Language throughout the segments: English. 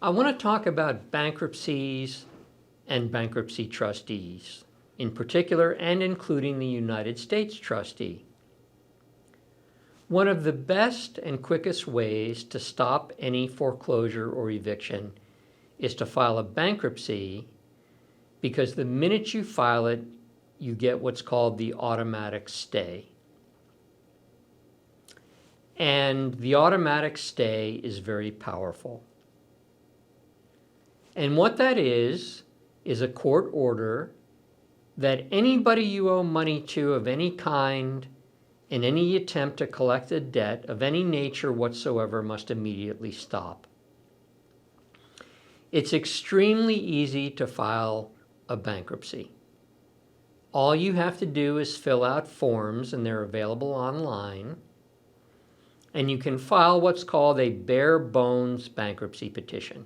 I want to talk about bankruptcies and bankruptcy trustees, in particular and including the United States trustee. One of the best and quickest ways to stop any foreclosure or eviction is to file a bankruptcy, because the minute you file it, you get what's called the automatic stay. And the automatic stay is very powerful. And what that is a court order that anybody you owe money to of any kind in any attempt to collect a debt of any nature whatsoever must immediately stop. It's extremely easy to file a bankruptcy. All you have to do is fill out forms, and they're available online, and you can file what's called a bare bones bankruptcy petition.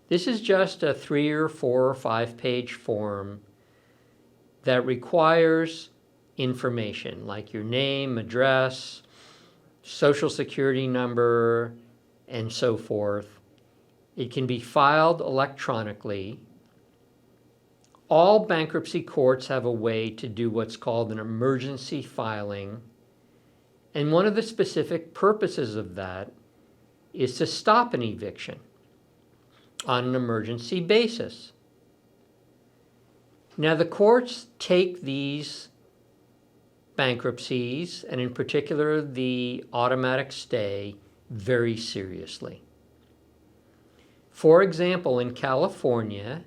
This is just a 3 or 4 or 5 page form that requires information like your name, address, social security number, and so forth. It can be filed electronically. All bankruptcy courts have a way to do what's called an emergency filing, and one of the specific purposes of that is to stop an eviction on an emergency basis. Now, the courts take these bankruptcies, and in particular the automatic stay, very seriously. For example, in California,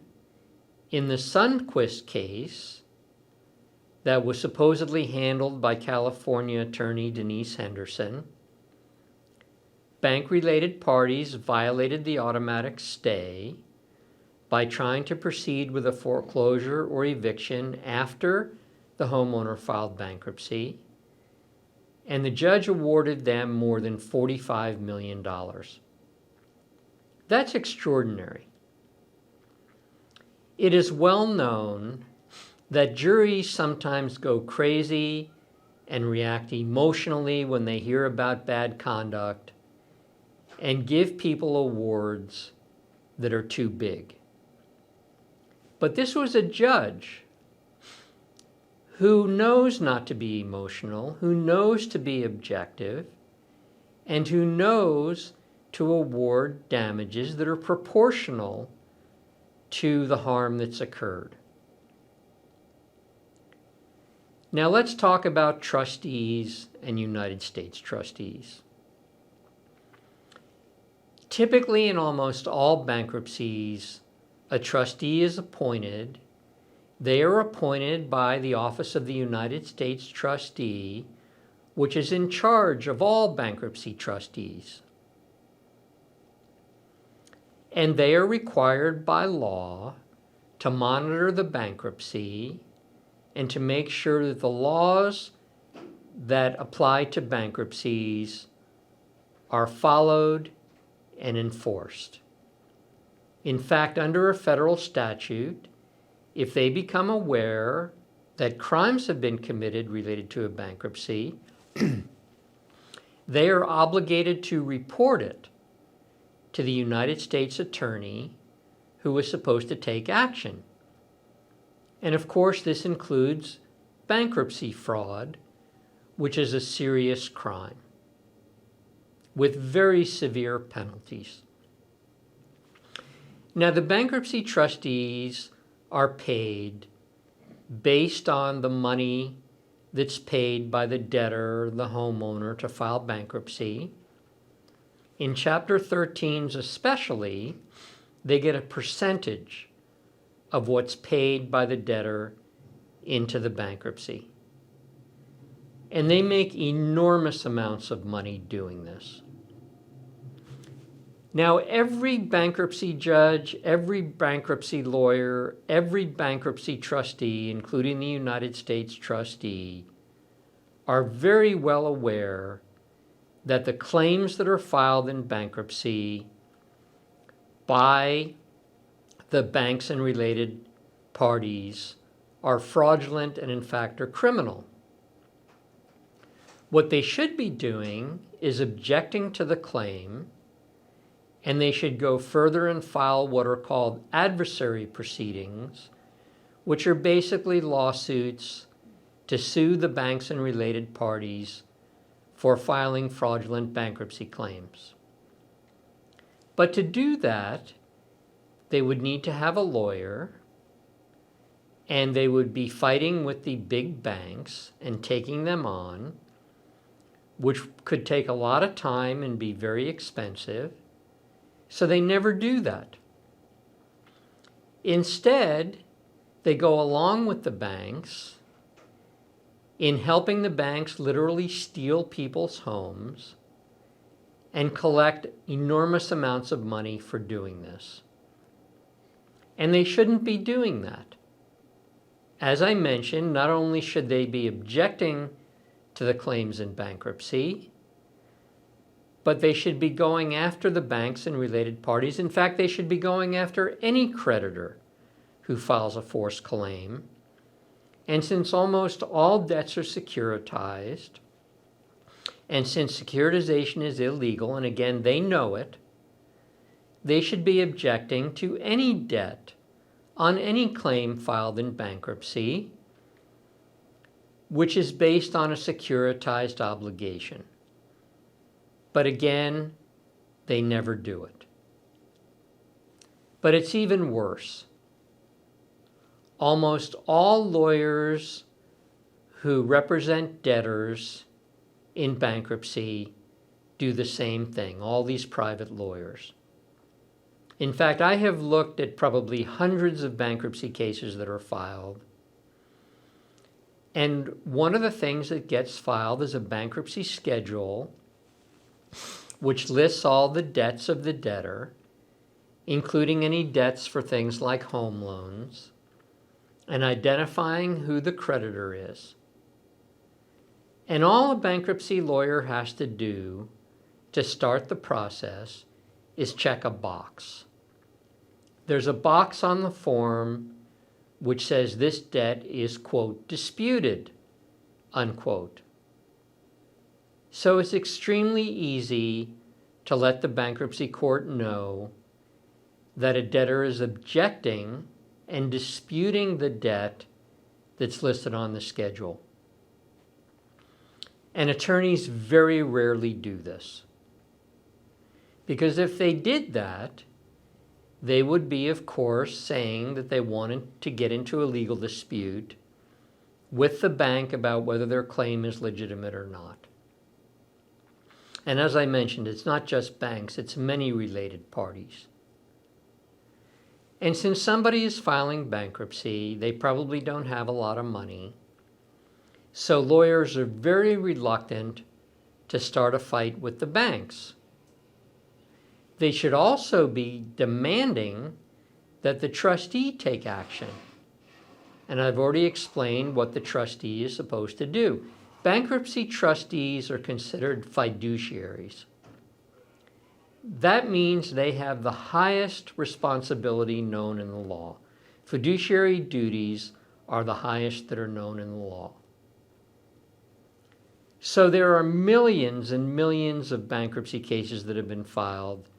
in the Sundquist case that was supposedly handled by California attorney Denise Henderson, bank-related parties violated the automatic stay by trying to proceed with a foreclosure or eviction after the homeowner filed bankruptcy, and the judge awarded them more than $45 million. That's extraordinary. It is well known that juries sometimes go crazy and react emotionally when they hear about bad conduct and give people awards that are too big. But this was a judge who knows not to be emotional, who knows to be objective, and who knows to award damages that are proportional to the harm that's occurred. Now let's talk about trustees and United States trustees. Typically, in almost all bankruptcies, a trustee is appointed. They are appointed by the Office of the United States Trustee, which is in charge of all bankruptcy trustees. And they are required by law to monitor the bankruptcy and to make sure that the laws that apply to bankruptcies are followed and enforced. In fact, under a federal statute, if they become aware that crimes have been committed related to a bankruptcy, they are obligated to report it to the United States attorney who is supposed to take action. And of course, this includes bankruptcy fraud, which is a serious crime with very severe penalties. Now, the bankruptcy trustees are paid based on the money that's paid by the debtor, the homeowner, to file bankruptcy. In Chapter 13s especially, they get a percentage of what's paid by the debtor into the bankruptcy. And they make enormous amounts of money doing this. Now, every bankruptcy judge, every bankruptcy lawyer, every bankruptcy trustee, including the United States trustee, are very well aware that the claims that are filed in bankruptcy by the banks and related parties are fraudulent and in fact are criminal. What they should be doing is objecting to the claim And they should go further and file what are called adversary proceedings, which are basically lawsuits to sue the banks and related parties for filing fraudulent bankruptcy claims. But to do that, they would need to have a lawyer, and they would be fighting with the big banks and taking them on, which could take a lot of time and be very expensive. So they never do that. Instead, they go along with the banks in helping the banks literally steal people's homes and collect enormous amounts of money for doing this. And they shouldn't be doing that. As I mentioned, not only should they be objecting to the claims in bankruptcy, but they should be going after the banks and related parties. In fact, they should be going after any creditor who files a forced claim. And since almost all debts are securitized, and since securitization is illegal, and again, they know it, they should be objecting to any debt on any claim filed in bankruptcy, which is based on a securitized obligation. But again, they never do it. But it's even worse. Almost all lawyers who represent debtors in bankruptcy do the same thing, all these private lawyers. In fact, I have looked at probably hundreds of bankruptcy cases that are filed. And one of the things that gets filed is a bankruptcy schedule, which lists all the debts of the debtor, including any debts for things like home loans, and identifying who the creditor is. And all a bankruptcy lawyer has to do to start the process is check a box. There's a box on the form which says this debt is, quote, disputed, unquote. So it's extremely easy to let the bankruptcy court know that a debtor is objecting and disputing the debt that's listed on the schedule. And attorneys very rarely do this. Because if they did that, they would be, of course, saying that they wanted to get into a legal dispute with the bank about whether their claim is legitimate or not. And as I mentioned, it's not just banks, it's many related parties. And since somebody is filing bankruptcy, they probably don't have a lot of money. So lawyers are very reluctant to start a fight with the banks. They should also be demanding that the trustee take action. And I've already explained what the trustee is supposed to do. Bankruptcy trustees are considered fiduciaries. That means they have the highest responsibility known in the law. Fiduciary duties are the highest that are known in the law. So there are millions and millions of bankruptcy cases that have been filed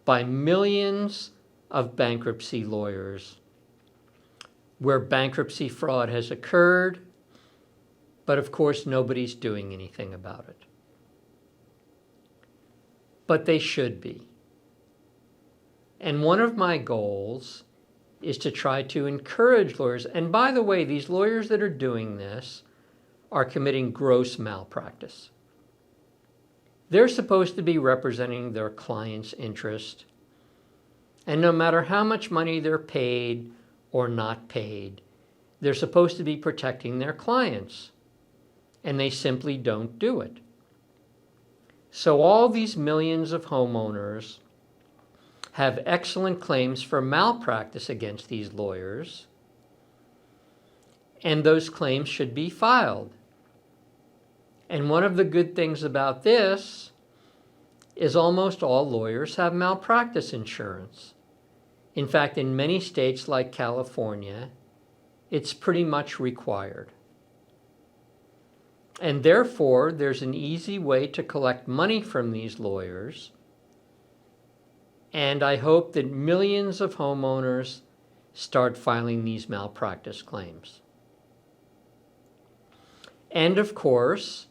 by millions of bankruptcy lawyers where bankruptcy fraud has occurred, but of course nobody's doing anything about it. But they should be. And one of my goals is to try to encourage lawyers, and by the way, these lawyers that are doing this are committing gross malpractice. They're supposed to be representing their client's interest, and no matter how much money they're paid or not paid, they're supposed to be protecting their clients, and they simply don't do it. So all these millions of homeowners have excellent claims for malpractice against these lawyers, and those claims should be filed. And one of the good things about this is almost all lawyers have malpractice insurance. In fact, in many states like California, it's pretty much required. And therefore, there's an easy way to collect money from these lawyers And I hope that millions of homeowners start filing these malpractice claims. And of course,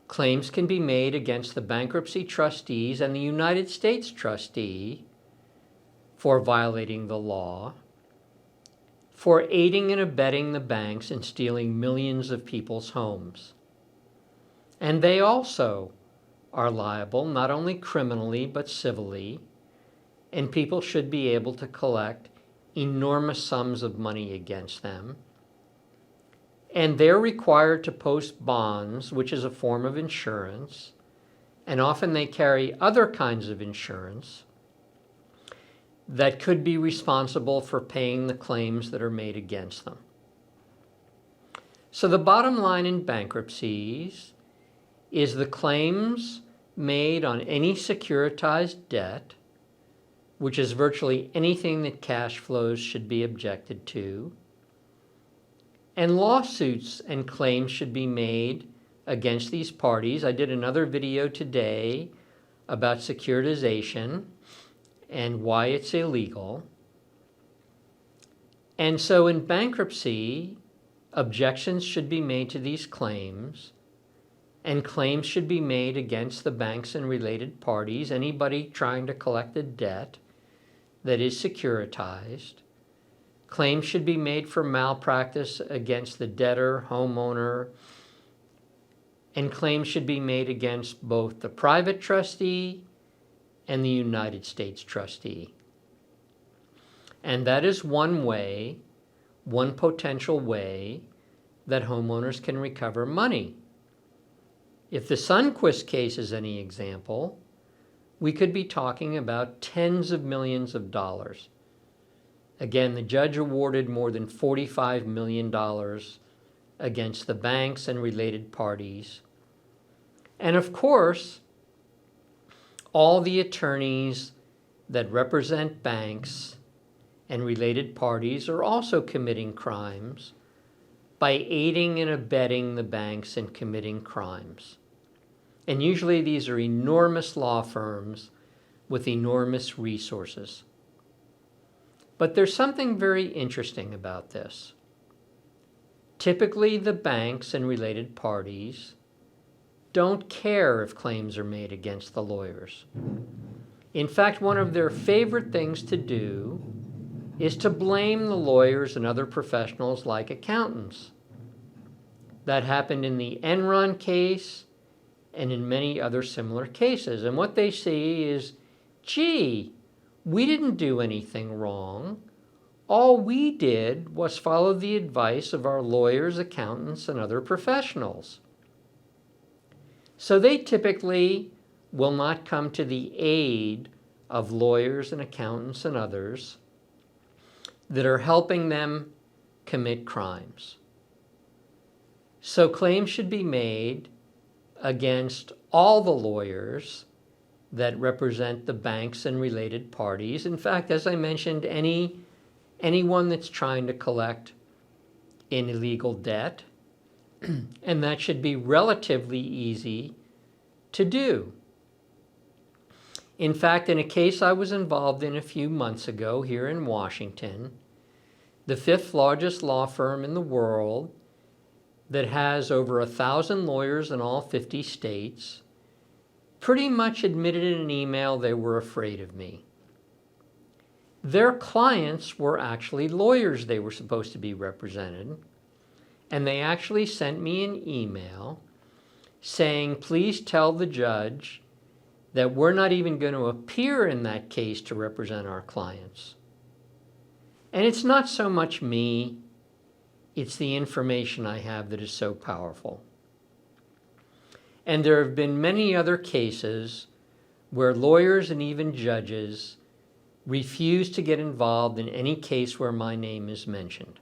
claims can be made against the bankruptcy trustees and the United States trustee for violating the law, for aiding and abetting the banks in stealing millions of people's homes. And they also are liable, not only criminally, but civilly, and people should be able to collect enormous sums of money against them. And they're required to post bonds, which is a form of insurance, and often they carry other kinds of insurance that could be responsible for paying the claims that are made against them. So the bottom line in bankruptcies is the claims made on any securitized debt, which is virtually anything that cash flows should be objected to, and lawsuits and claims should be made against these parties. I did another video today about securitization and why it's illegal. And so in bankruptcy, objections should be made to these claims, and claims should be made against the banks and related parties, anybody trying to collect a debt that is securitized. Claims should be made for malpractice against the debtor, homeowner, and claims should be made against both the private trustee and the United States trustee. And that is one way, one potential way, that homeowners can recover money. If the Sundquist case is any example, we could be talking about tens of millions of dollars. Again, the judge awarded more than $45 million against the banks and related parties. And of course, all the attorneys that represent banks and related parties are also committing crimes by aiding and abetting the banks in committing crimes. And usually these are enormous law firms with enormous resources. But there's something very interesting about this. Typically, the banks and related parties don't care if claims are made against the lawyers. In fact, one of their favorite things to do is to blame the lawyers and other professionals like accountants. That happened in the Enron case and in many other similar cases. And what they see is, gee, we didn't do anything wrong. All we did was follow the advice of our lawyers, accountants, and other professionals. So they typically will not come to the aid of lawyers and accountants and others that are helping them commit crimes. So claims should be made against all the lawyers that represent the banks and related parties. In fact, as I mentioned, anyone that's trying to collect in illegal debt, and that should be relatively easy to do. In fact, in a case I was involved in a few months ago here in Washington, the fifth largest law firm in the world that has over 1,000 lawyers in all 50 states, pretty much admitted in an email they were afraid of me. Their clients were actually lawyers they were supposed to be represented, and they actually sent me an email saying, please tell the judge that we're not even going to appear in that case to represent our clients. And it's not so much me, it's the information I have that is so powerful. And there have been many other cases where lawyers and even judges refuse to get involved in any case where my name is mentioned.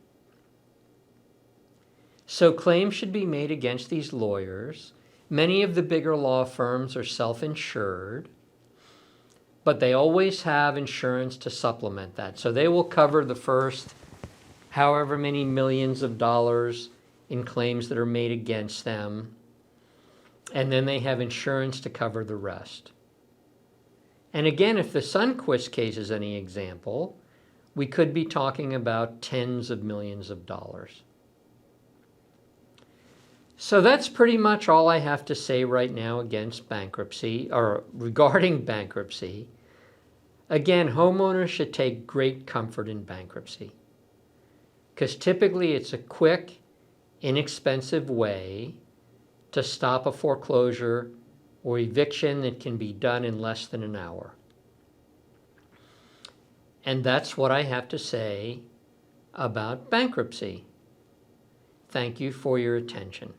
So claims should be made against these lawyers. Many of the bigger law firms are self-insured, but they always have insurance to supplement that. So they will cover the first however many millions of dollars in claims that are made against them, and then they have insurance to cover the rest. And again, if the Sunquist case is any example, we could be talking about tens of millions of dollars. So that's pretty much all I have to say right now against bankruptcy, or regarding bankruptcy. Again, homeowners should take great comfort in bankruptcy, because typically it's a quick, inexpensive way to stop a foreclosure or eviction that can be done in less than an hour. And that's what I have to say about bankruptcy. Thank you for your attention.